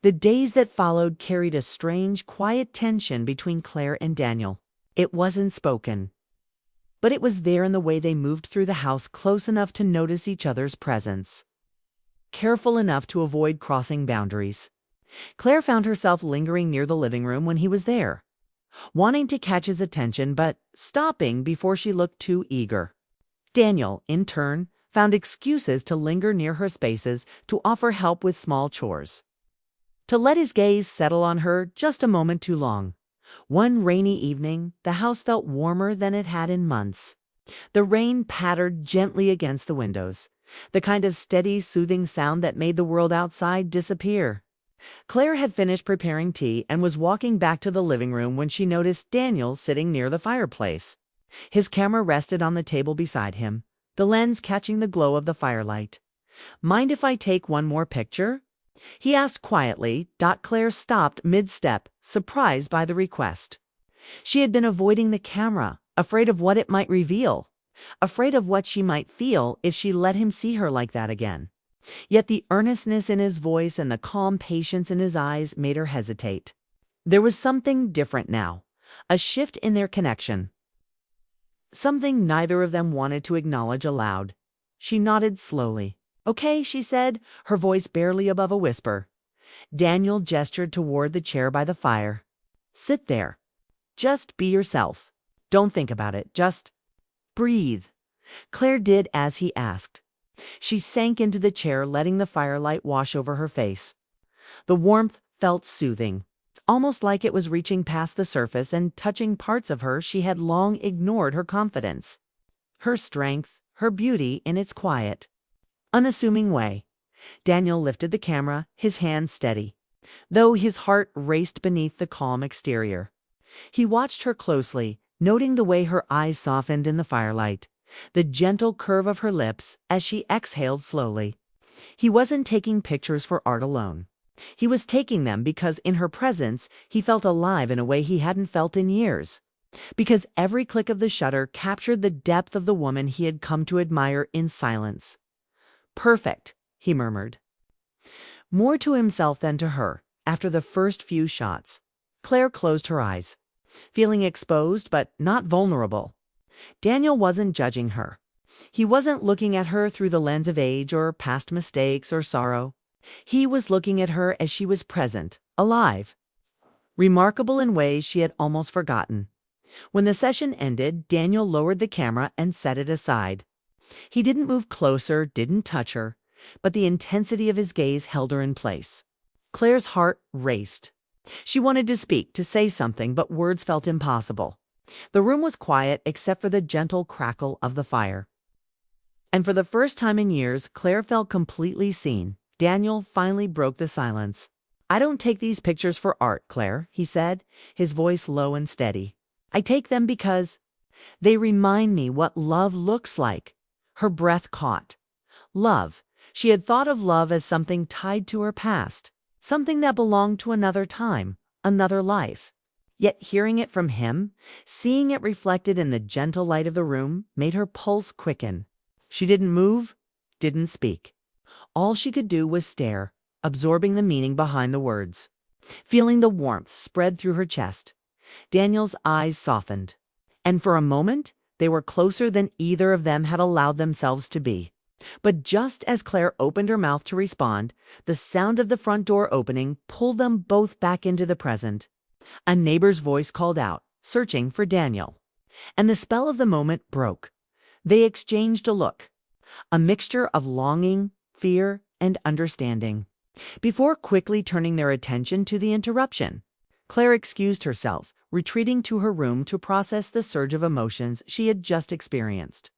The days that followed carried a strange, quiet tension between Claire and Daniel. It wasn't spoken, but it was there in the way they moved through the house, close enough to notice each other's presence, careful enough to avoid crossing boundaries. Claire found herself lingering near the living room when he was there, wanting to catch his attention but stopping before she looked too eager. Daniel, in turn, found excuses to linger near her spaces, to offer help with small chores, to let his gaze settle on her just a moment too long. One rainy evening, the house felt warmer than it had in months. The rain pattered gently against the windows, the kind of steady, soothing sound that made the world outside disappear. Claire had finished preparing tea and was walking back to the living room when she noticed Daniel sitting near the fireplace. His camera rested on the table beside him, the lens catching the glow of the firelight. "Mind if I take one more picture?" he asked quietly. Claire stopped mid-step, surprised by the request. She had been avoiding the camera, afraid of what it might reveal, afraid of what she might feel if she let him see her like that again. Yet the earnestness in his voice and the calm patience in his eyes made her hesitate. There was something different now, a shift in their connection, something neither of them wanted to acknowledge aloud. She nodded slowly. "Okay," she said, her voice barely above a whisper. Daniel gestured toward the chair by the fire. "Sit there. Just be yourself. Don't think about it. Just breathe." Claire did as he asked. She sank into the chair, letting the firelight wash over her face. The warmth felt soothing, almost like it was reaching past the surface and touching parts of her she had long ignored: her confidence, her strength, her beauty in its quiet, unassuming way. Daniel lifted the camera, his hands steady, though his heart raced beneath the calm exterior. He watched her closely, noting the way her eyes softened in the firelight, the gentle curve of her lips as she exhaled slowly. He wasn't taking pictures for art alone. He was taking them because in her presence he felt alive in a way he hadn't felt in years, because every click of the shutter captured the depth of the woman he had come to admire in silence. "Perfect," he murmured, more to himself than to her. After the first few shots, Claire closed her eyes, feeling exposed but not vulnerable. Daniel wasn't judging her. He wasn't looking at her through the lens of age or past mistakes or sorrow. He was looking at her as she was, present, alive, remarkable in ways she had almost forgotten. When the session ended, Daniel lowered the camera and set it aside. He didn't move closer, didn't touch her, but the intensity of his gaze held her in place. Claire's heart raced. She wanted to speak, to say something, but words felt impossible. The room was quiet except for the gentle crackle of the fire. And for the first time in years, Claire felt completely seen. Daniel finally broke the silence. "I don't take these pictures for art, Claire," he said, his voice low and steady. "I take them because they remind me what love looks like." Her breath caught. Love. She had thought of love as something tied to her past, something that belonged to another time, another life. Yet hearing it from him, seeing it reflected in the gentle light of the room, made her pulse quicken. She didn't move, didn't speak. All she could do was stare, absorbing the meaning behind the words, feeling the warmth spread through her chest. Daniel's eyes softened, and for a moment they were closer than either of them had allowed themselves to be. But just as Claire opened her mouth to respond, the sound of the front door opening pulled them both back into the present. A neighbor's voice called out, searching for Daniel, and the spell of the moment broke. They exchanged a look, a mixture of longing, fear, and understanding, before quickly turning their attention to the interruption. Claire excused herself, retreating to her room to process the surge of emotions she had just experienced.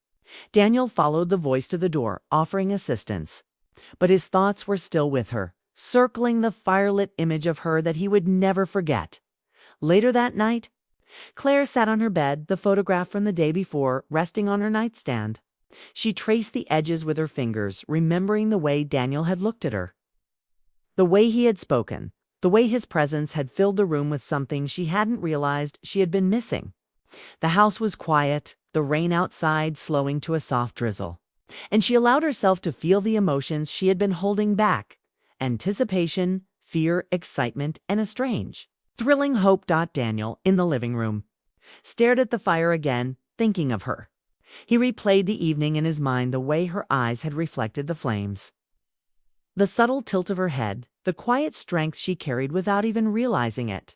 Daniel followed the voice to the door, offering assistance. But his thoughts were still with her, circling the firelit image of her that he would never forget. Later that night, Claire sat on her bed, the photograph from the day before resting on her nightstand. She traced the edges with her fingers, remembering the way Daniel had looked at her, the way he had spoken, the way his presence had filled the room with something she hadn't realized she had been missing. The house was quiet, the rain outside slowing to a soft drizzle, and she allowed herself to feel the emotions she had been holding back: anticipation, fear, excitement, and a strange, thrilling hope. Daniel, in the living room, stared at the fire again, thinking of her. He replayed the evening in his mind, the way her eyes had reflected the flames. The subtle tilt of her head, the quiet strength she carried without even realizing it.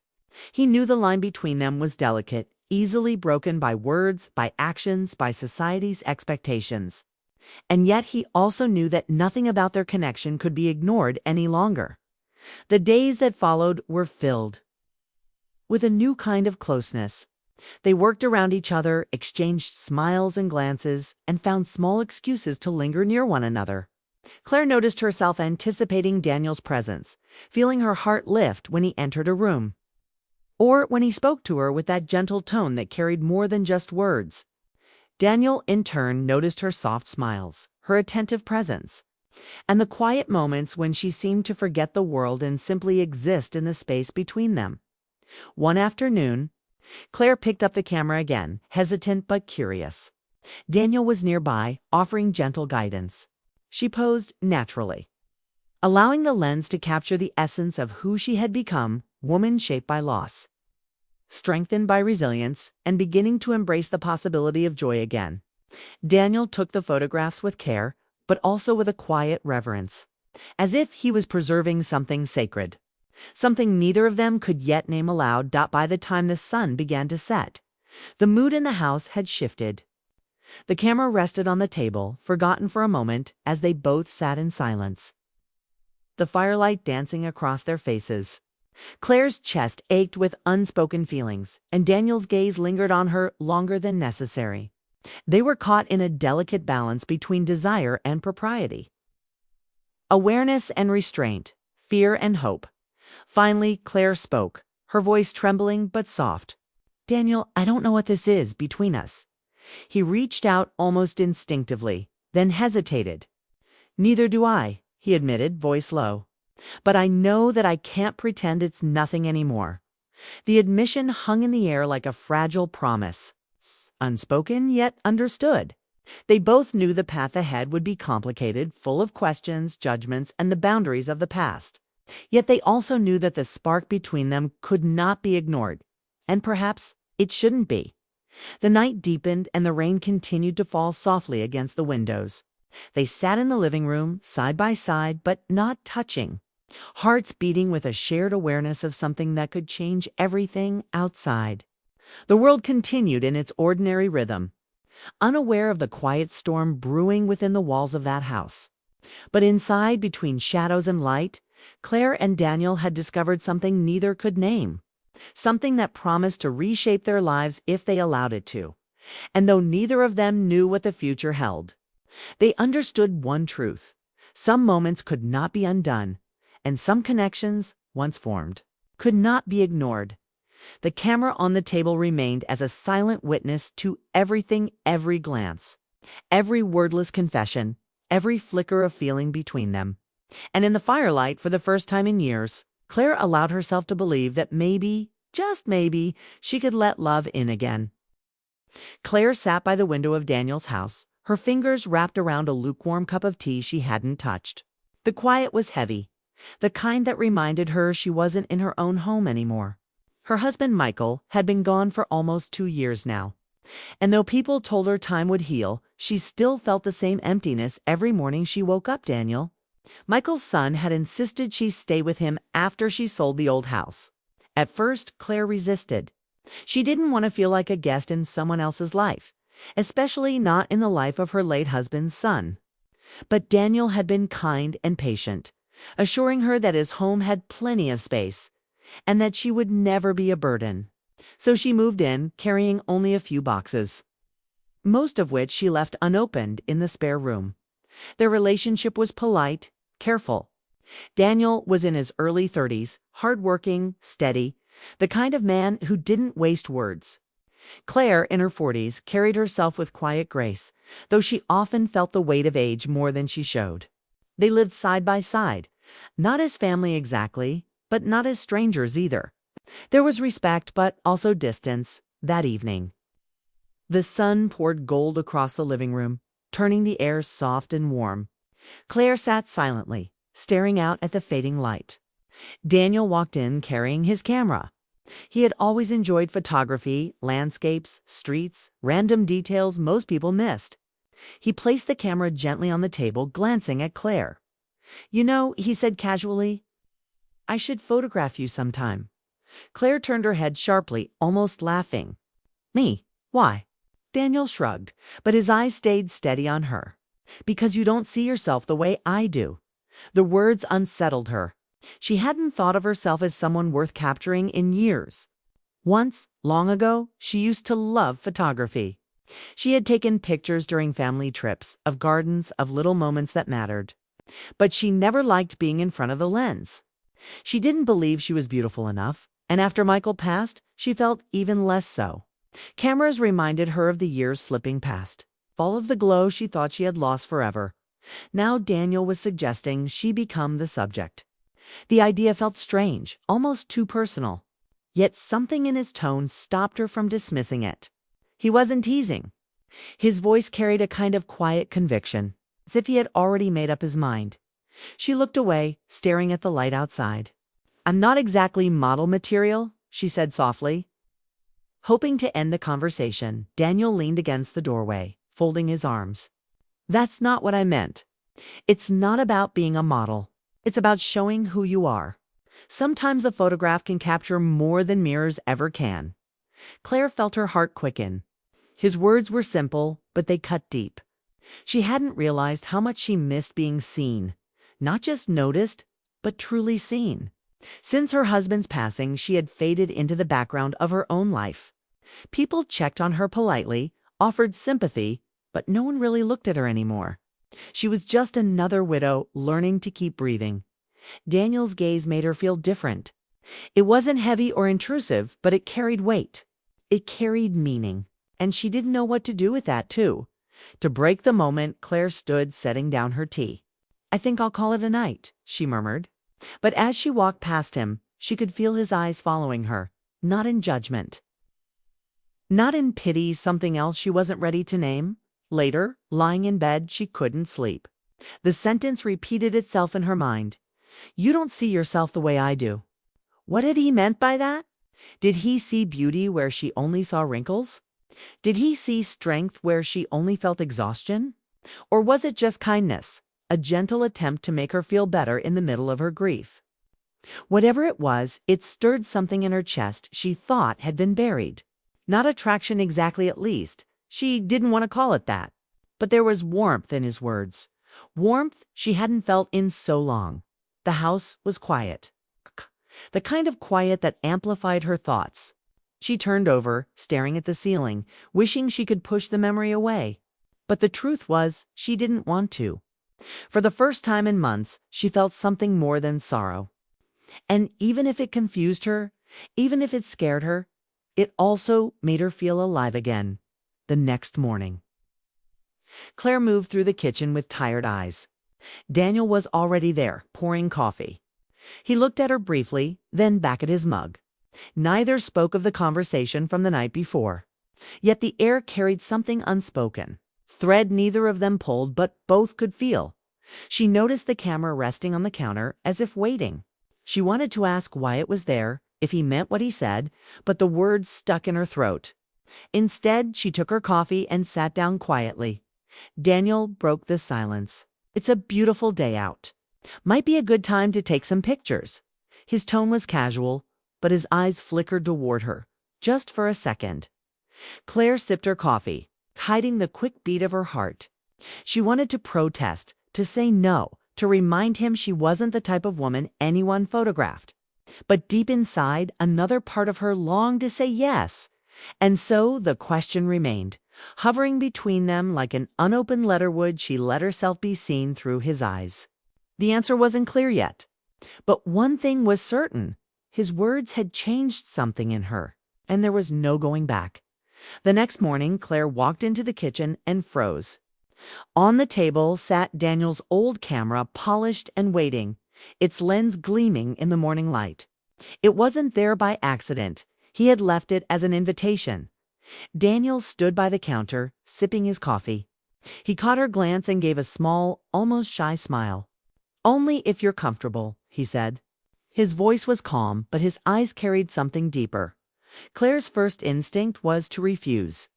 He knew the line between them was delicate, easily broken by words, by actions, by society's expectations. And yet he also knew that nothing about their connection could be ignored any longer. The days that followed were filled with a new kind of closeness. They worked around each other, exchanged smiles and glances, and found small excuses to linger near one another. Claire noticed herself anticipating Daniel's presence, feeling her heart lift when he entered a room, or when he spoke to her with that gentle tone that carried more than just words. Daniel, in turn, noticed her soft smiles, her attentive presence, and the quiet moments when she seemed to forget the world and simply exist in the space between them. One afternoon, Claire picked up the camera again, hesitant but curious. Daniel was nearby, offering gentle guidance. She posed naturally, allowing the lens to capture the essence of who she had become, woman shaped by loss, strengthened by resilience, and beginning to embrace the possibility of joy again. Daniel took the photographs with care, but also with a quiet reverence, as if he was preserving something sacred, something neither of them could yet name aloud. By the time the sun began to set, the mood in the house had shifted. The camera rested on the table, forgotten for a moment, as they both sat in silence, the firelight dancing across their faces. Claire's chest ached with unspoken feelings, and Daniel's gaze lingered on her longer than necessary. They were caught in a delicate balance between desire and propriety, awareness and restraint, fear and hope. Finally, Claire spoke, her voice trembling but soft. "Daniel, I don't know what this is between us." He reached out almost instinctively, then hesitated. "Neither do I," he admitted, voice low. "But I know that I can't pretend it's nothing anymore." The admission hung in the air like a fragile promise, unspoken yet understood. They both knew the path ahead would be complicated, full of questions, judgments, and the boundaries of the past. Yet they also knew that the spark between them could not be ignored, and perhaps it shouldn't be. The night deepened and the rain continued to fall softly against the windows. They sat in the living room, side by side, but not touching, hearts beating with a shared awareness of something that could change everything outside. The world continued in its ordinary rhythm, unaware of the quiet storm brewing within the walls of that house. But inside, between shadows and light, Claire and Daniel had discovered something neither could name. Something that promised to reshape their lives if they allowed it to. And though neither of them knew what the future held, they understood one truth: some moments could not be undone, and some connections, once formed, could not be ignored. The camera on the table remained as a silent witness to everything, every glance, every wordless confession, every flicker of feeling between them. And in the firelight, for the first time in years, Claire allowed herself to believe that maybe, just maybe, she could let love in again. Claire sat by the window of Daniel's house, her fingers wrapped around a lukewarm cup of tea she hadn't touched. The quiet was heavy, the kind that reminded her she wasn't in her own home anymore. Her husband, Michael, had been gone for almost 2 years now, and though people told her time would heal, she still felt the same emptiness every morning she woke up. Daniel, Michael's son, had insisted she stay with him after she sold the old house. At first, Claire resisted. She didn't want to feel like a guest in someone else's life, especially not in the life of her late husband's son. But Daniel had been kind and patient, assuring her that his home had plenty of space, and that she would never be a burden. So she moved in, carrying only a few boxes, most of which she left unopened in the spare room. Their relationship was polite, careful. Daniel was in his early 30s, hardworking, steady, the kind of man who didn't waste words. Claire, in her 40s, carried herself with quiet grace, though she often felt the weight of age more than she showed. They lived side by side, not as family exactly, but not as strangers either. There was respect, but also distance. That evening, the sun poured gold across the living room, turning the air soft and warm. Claire sat silently, staring out at the fading light. Daniel walked in carrying his camera. He had always enjoyed photography, landscapes, streets, random details most people missed. He placed the camera gently on the table, glancing at Claire. "You know," he said casually, "I should photograph you sometime." Claire turned her head sharply, almost laughing. "Me? Why?" Daniel shrugged, but his eyes stayed steady on her. "Because you don't see yourself the way I do." The words unsettled her. She hadn't thought of herself as someone worth capturing in years. Once, long ago, she used to love photography. She had taken pictures during family trips, of gardens, of little moments that mattered. But she never liked being in front of the lens. She didn't believe she was beautiful enough, and after Michael passed, she felt even less so. Cameras reminded her of the years slipping past, all of the glow she thought she had lost forever. Now Daniel was suggesting she become the subject. The idea felt strange, almost too personal. Yet something in his tone stopped her from dismissing it. He wasn't teasing. His voice carried a kind of quiet conviction, as if he had already made up his mind. She looked away, staring at the light outside. "I'm not exactly model material," she said softly. Hoping to end the conversation, Daniel leaned against the doorway, folding his arms. "That's not what I meant. It's not about being a model. It's about showing who you are. Sometimes a photograph can capture more than mirrors ever can." Claire felt her heart quicken. His words were simple, but they cut deep. She hadn't realized how much she missed being seen. Not just noticed, but truly seen. Since her husband's passing, she had faded into the background of her own life. People checked on her politely, offered sympathy, but no one really looked at her anymore. She was just another widow learning to keep breathing. Daniel's gaze made her feel different. It wasn't heavy or intrusive, but it carried weight. It carried meaning, and she didn't know what to do with that, too. To break the moment, Claire stood setting down her tea. "I think I'll call it a night," she murmured. But as she walked past him, she could feel his eyes following her, not in judgment. Not in pity, something else she wasn't ready to name. Later, lying in bed, she couldn't sleep. The sentence repeated itself in her mind. "You don't see yourself the way I do." What had he meant by that? Did he see beauty where she only saw wrinkles? Did he see strength where she only felt exhaustion? Or was it just kindness, a gentle attempt to make her feel better in the middle of her grief? Whatever it was, it stirred something in her chest she thought had been buried. Not attraction exactly, at least. She didn't want to call it that. But there was warmth in his words. Warmth she hadn't felt in so long. The house was quiet. The kind of quiet that amplified her thoughts. She turned over, staring at the ceiling, wishing she could push the memory away. But the truth was, she didn't want to. For the first time in months, she felt something more than sorrow. And even if it confused her, even if it scared her, it also made her feel alive again. The next morning. Claire moved through the kitchen with tired eyes. Daniel was already there, pouring coffee. He looked at her briefly, then back at his mug. Neither spoke of the conversation from the night before. Yet the air carried something unspoken. Thread neither of them pulled, but both could feel. She noticed the camera resting on the counter, as if waiting. She wanted to ask why it was there, if he meant what he said, but the words stuck in her throat. Instead, she took her coffee and sat down quietly. Daniel broke the silence. "It's a beautiful day out. Might be a good time to take some pictures." His tone was casual, but his eyes flickered toward her, just for a second. Claire sipped her coffee, hiding the quick beat of her heart. She wanted to protest, to say no, to remind him she wasn't the type of woman anyone photographed. But deep inside, another part of her longed to say yes. And so the question remained, hovering between them like an unopened letter would she let herself be seen through his eyes. The answer wasn't clear yet. But one thing was certain. His words had changed something in her, and there was no going back. The next morning, Claire walked into the kitchen and froze. On the table sat Daniel's old camera, polished and waiting, its lens gleaming in the morning light. It wasn't there by accident. He had left it as an invitation. Daniel stood by the counter, sipping his coffee. He caught her glance and gave a small, almost shy smile. "Only if you're comfortable," he said. His voice was calm, but his eyes carried something deeper. Claire's first instinct was to refuse.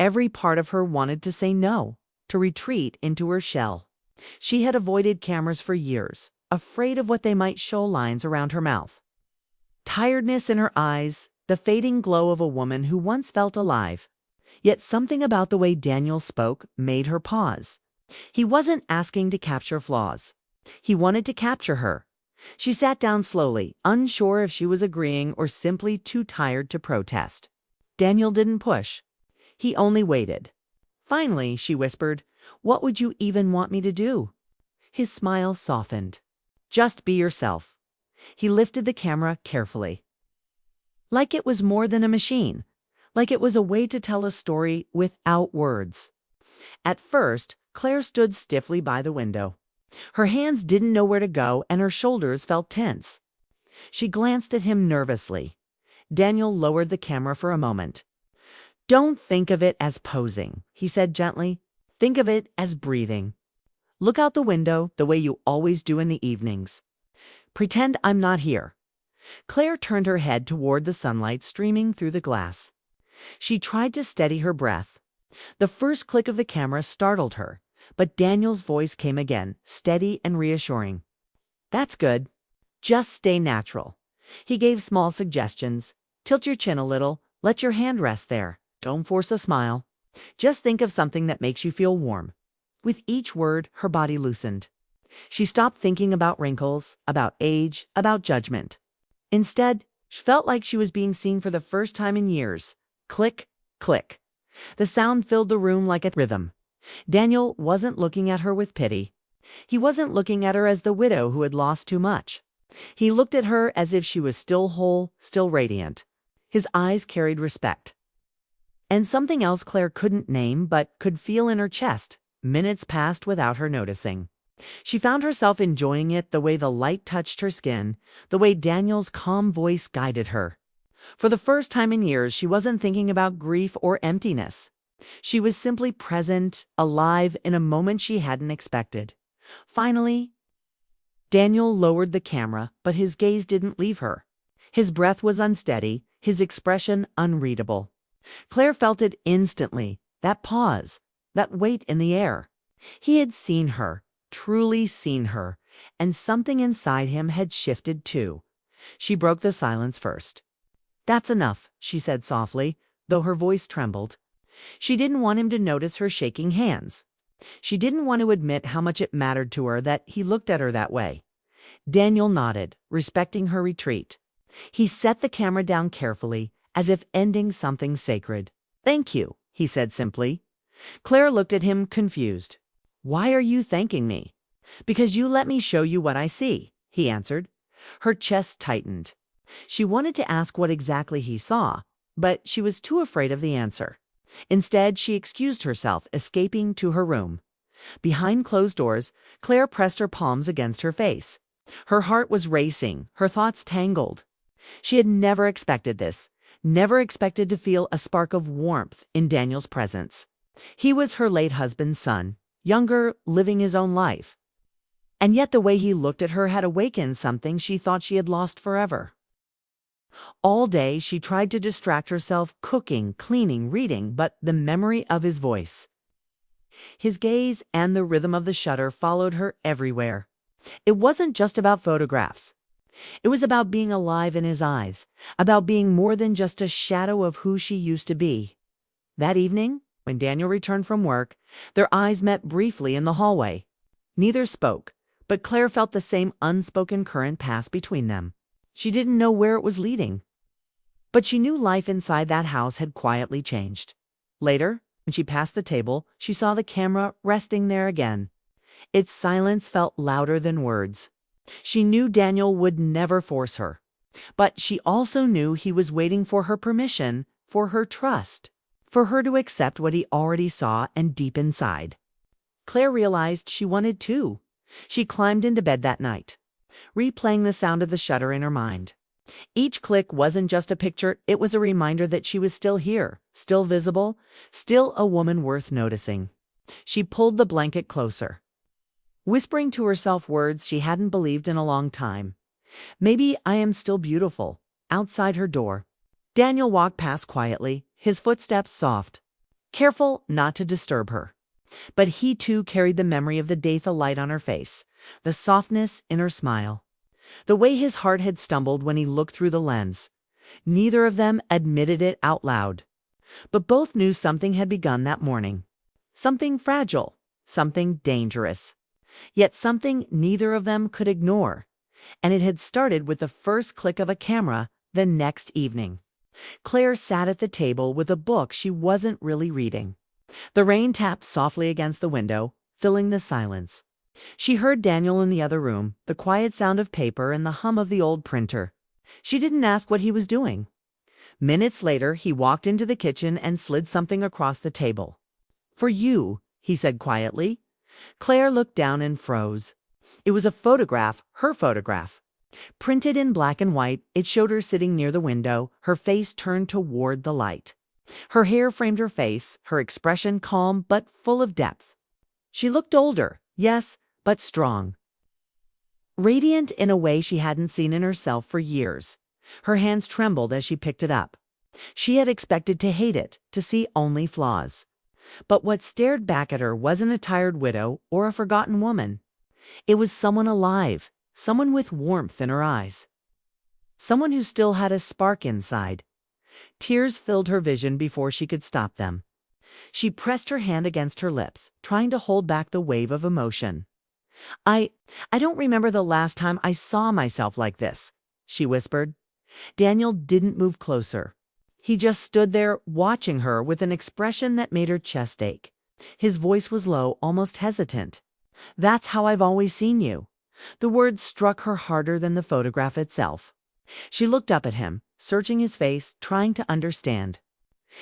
Every part of her wanted to say no, to retreat into her shell. She had avoided cameras for years, afraid of what they might show lines around her mouth. Tiredness in her eyes, the fading glow of a woman who once felt alive. Yet something about the way Daniel spoke made her pause. He wasn't asking to capture flaws. He wanted to capture her. She sat down slowly, unsure if she was agreeing or simply too tired to protest. Daniel didn't push. He only waited. Finally, she whispered, "What would you even want me to do?" His smile softened. "Just be yourself." He lifted the camera carefully. Like it was more than a machine. Like it was a way to tell a story without words. At first, Claire stood stiffly by the window. Her hands didn't know where to go and her shoulders felt tense. She glanced at him nervously. Daniel lowered the camera for a moment. "Don't think of it as posing," he said gently. "Think of it as breathing. Look out the window the way you always do in the evenings. Pretend I'm not here." Claire turned her head toward the sunlight streaming through the glass. She tried to steady her breath. The first click of the camera startled her, but Daniel's voice came again, steady and reassuring. "That's good. Just stay natural." He gave small suggestions. "Tilt your chin a little. Let your hand rest there. Don't force a smile. Just think of something that makes you feel warm." With each word, her body loosened. She stopped thinking about wrinkles, about age, about judgment. Instead, she felt like she was being seen for the first time in years. Click, click. The sound filled the room like a rhythm. Daniel wasn't looking at her with pity. He wasn't looking at her as the widow who had lost too much. He looked at her as if she was still whole, still radiant. His eyes carried respect. And something else Claire couldn't name but could feel in her chest. Minutes passed without her noticing. She found herself enjoying it, the way the light touched her skin, the way Daniel's calm voice guided her. For the first time in years, she wasn't thinking about grief or emptiness. She was simply present, alive, in a moment she hadn't expected. Finally, Daniel lowered the camera, but his gaze didn't leave her. His breath was unsteady, his expression unreadable. Claire felt it instantly, that pause, that weight in the air. He had seen her, truly seen her, and something inside him had shifted too. She broke the silence first. "That's enough," she said softly, though her voice trembled. She didn't want him to notice her shaking hands. She didn't want to admit how much it mattered to her that he looked at her that way. Daniel nodded, respecting her retreat. He set the camera down carefully, as if ending something sacred. "Thank you," he said simply. Claire looked at him, confused. "Why are you thanking me?" "Because you let me show you what I see," he answered. Her chest tightened. She wanted to ask what exactly he saw, but she was too afraid of the answer. Instead, she excused herself, escaping to her room. Behind closed doors, Claire pressed her palms against her face. Her heart was racing, her thoughts tangled. She had never expected this, never expected to feel a spark of warmth in Daniel's presence. He was her late husband's son, younger, living his own life. And yet the way he looked at her had awakened something she thought she had lost forever. All day she tried to distract herself, cooking, cleaning, reading, but the memory of his voice, his gaze, and the rhythm of the shutter followed her everywhere. It wasn't just about photographs. It was about being alive in his eyes, about being more than just a shadow of who she used to be. That evening, when Daniel returned from work, their eyes met briefly in the hallway. Neither spoke, but Claire felt the same unspoken current pass between them. She didn't know where it was leading, but she knew life inside that house had quietly changed. Later, when she passed the table, she saw the camera resting there again. Its silence felt louder than words. She knew Daniel would never force her, but she also knew he was waiting for her permission, for her trust, for her to accept what he already saw and deep inside. Claire realized she wanted too. She climbed into bed that night, replaying the sound of the shutter in her mind. Each click wasn't just a picture, it was a reminder that she was still here, still visible, still a woman worth noticing. She pulled the blanket closer, whispering to herself words she hadn't believed in a long time. Maybe I am still beautiful. Outside her door, Daniel walked past quietly, his footsteps soft, careful not to disturb her. But he too carried the memory of the day, the light on her face, the softness in her smile, the way his heart had stumbled when he looked through the lens. Neither of them admitted it out loud, but both knew something had begun that morning. Something fragile, something dangerous, yet something neither of them could ignore. And it had started with the first click of a camera the next evening. Claire sat at the table with a book she wasn't really reading. The rain tapped softly against the window, filling the silence. She heard Daniel in the other room, the quiet sound of paper and the hum of the old printer. She didn't ask what he was doing. Minutes later, he walked into the kitchen and slid something across the table. "For you," he said quietly. Claire looked down and froze. It was a photograph, her photograph. Printed in black and white, it showed her sitting near the window, her face turned toward the light. Her hair framed her face, her expression calm but full of depth. She looked older, yes, but strong. Radiant in a way she hadn't seen in herself for years. Her hands trembled as she picked it up. She had expected to hate it, to see only flaws. But what stared back at her wasn't a tired widow or a forgotten woman. It was someone alive, someone with warmth in her eyes. Someone who still had a spark inside. Tears filled her vision before she could stop them. She pressed her hand against her lips, trying to hold back the wave of emotion. I don't remember the last time I saw myself like this," she whispered. Daniel didn't move closer. He just stood there, watching her with an expression that made her chest ache. His voice was low, almost hesitant. "That's how I've always seen you." The words struck her harder than the photograph itself. She looked up at him, searching his face, trying to understand.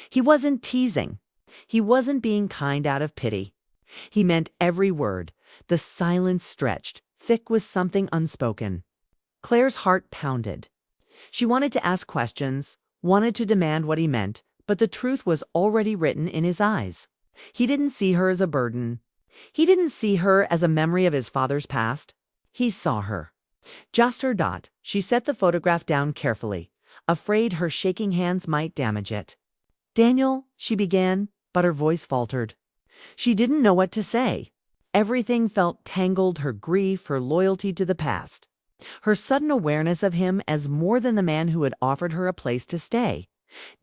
He wasn't teasing. He wasn't being kind out of pity. He meant every word. The silence stretched, thick with something unspoken. Claire's heart pounded. She wanted to ask questions, wanted to demand what he meant, but the truth was already written in his eyes. He didn't see her as a burden. He didn't see her as a memory of his father's past. He saw her. Just her dot. She set the photograph down carefully, afraid her shaking hands might damage it. "Daniel," she began, but her voice faltered. She didn't know what to say. Everything felt tangled, her grief, her loyalty to the past. Her sudden awareness of him as more than the man who had offered her a place to stay.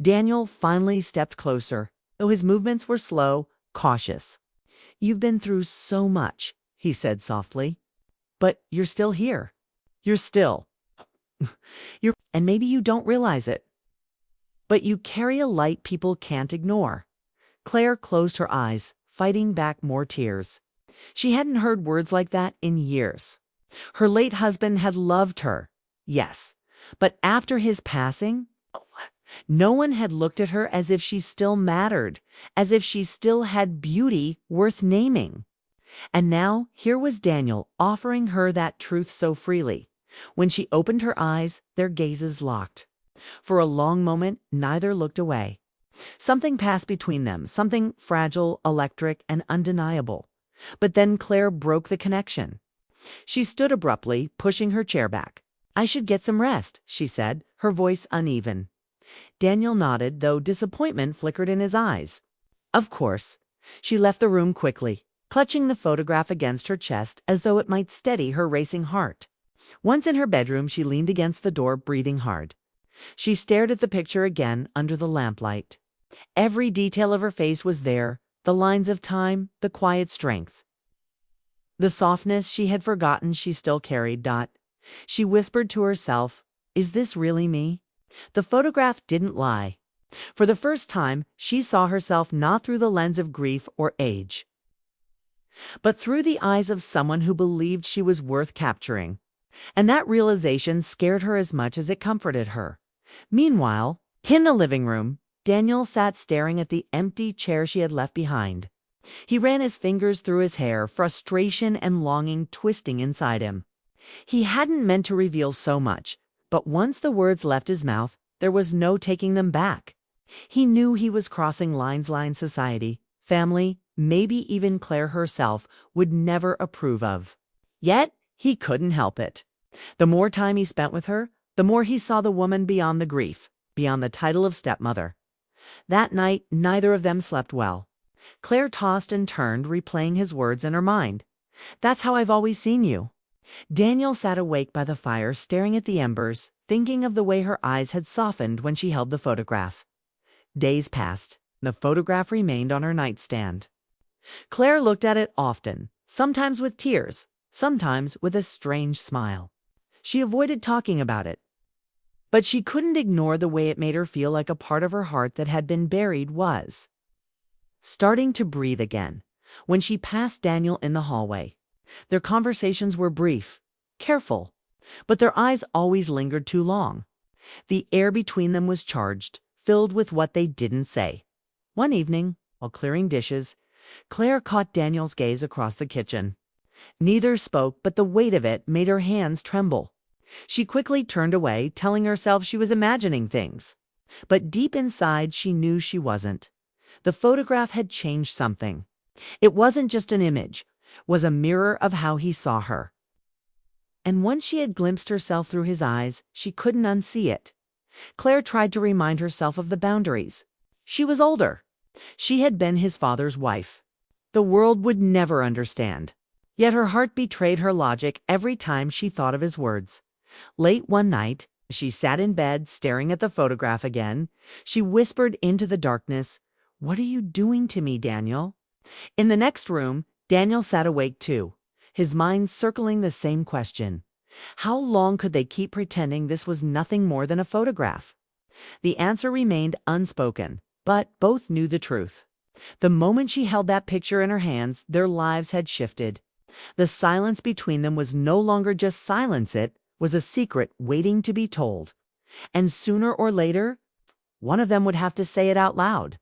Daniel finally stepped closer, though his movements were slow, cautious. "You've been through so much," he said softly. "But you're still here. You're still. And maybe you don't realize it. But you carry a light people can't ignore." Claire closed her eyes, fighting back more tears. She hadn't heard words like that in years. Her late husband had loved her, yes, but after his passing, no one had looked at her as if she still mattered, as if she still had beauty worth naming. And now here was Daniel offering her that truth so freely. When she opened her eyes, their gazes locked. For a long moment, neither looked away. Something passed between them, something fragile, electric, and undeniable. But then Claire broke the connection. She stood abruptly, pushing her chair back. "I should get some rest," she said, her voice uneven. Daniel nodded, though disappointment flickered in his eyes. "Of course." She left the room quickly, clutching the photograph against her chest as though it might steady her racing heart. Once in her bedroom, she leaned against the door, breathing hard. She stared at the picture again under the lamplight. Every detail of her face was there, the lines of time, the quiet strength. The softness she had forgotten she still carried. She whispered to herself, "Is this really me?" The photograph didn't lie. For the first time, she saw herself not through the lens of grief or age, but through the eyes of someone who believed she was worth capturing. And that realization scared her as much as it comforted her. Meanwhile, in the living room, Daniel sat staring at the empty chair she had left behind. He ran his fingers through his hair, frustration and longing twisting inside him. He hadn't meant to reveal so much, but once the words left his mouth, there was no taking them back. He knew he was crossing lines society, family, maybe even Claire herself, would never approve of. Yet he couldn't help it. The more time he spent with her, the more he saw the woman beyond the grief, beyond the title of stepmother. That night, neither of them slept well. Claire tossed and turned, replaying his words in her mind. "That's how I've always seen you." Daniel sat awake by the fire, staring at the embers, thinking of the way her eyes had softened when she held the photograph. Days passed. The photograph remained on her nightstand. Claire looked at it often, sometimes with tears, sometimes with a strange smile. She avoided talking about it, but she couldn't ignore the way it made her feel like a part of her heart that had been buried was starting to breathe again. When she passed Daniel in the hallway, their conversations were brief, careful, but their eyes always lingered too long. The air between them was charged, filled with what they didn't say. One evening, while clearing dishes, Claire caught Daniel's gaze across the kitchen. Neither spoke, but the weight of it made her hands tremble. She quickly turned away, telling herself she was imagining things. But deep inside, she knew she wasn't. The photograph had changed something. It wasn't just an image, it was a mirror of how he saw her. And once she had glimpsed herself through his eyes, she couldn't unsee it. Claire tried to remind herself of the boundaries. She was older. She had been his father's wife. The world would never understand. Yet her heart betrayed her logic every time she thought of his words. Late one night, as she sat in bed staring at the photograph again, she whispered into the darkness, "What are you doing to me, Daniel?" In the next room, Daniel sat awake too, his mind circling the same question. How long could they keep pretending this was nothing more than a photograph? The answer remained unspoken, but both knew the truth. The moment she held that picture in her hands, their lives had shifted. The silence between them was no longer just silence, it was a secret waiting to be told. And sooner or later, one of them would have to say it out loud.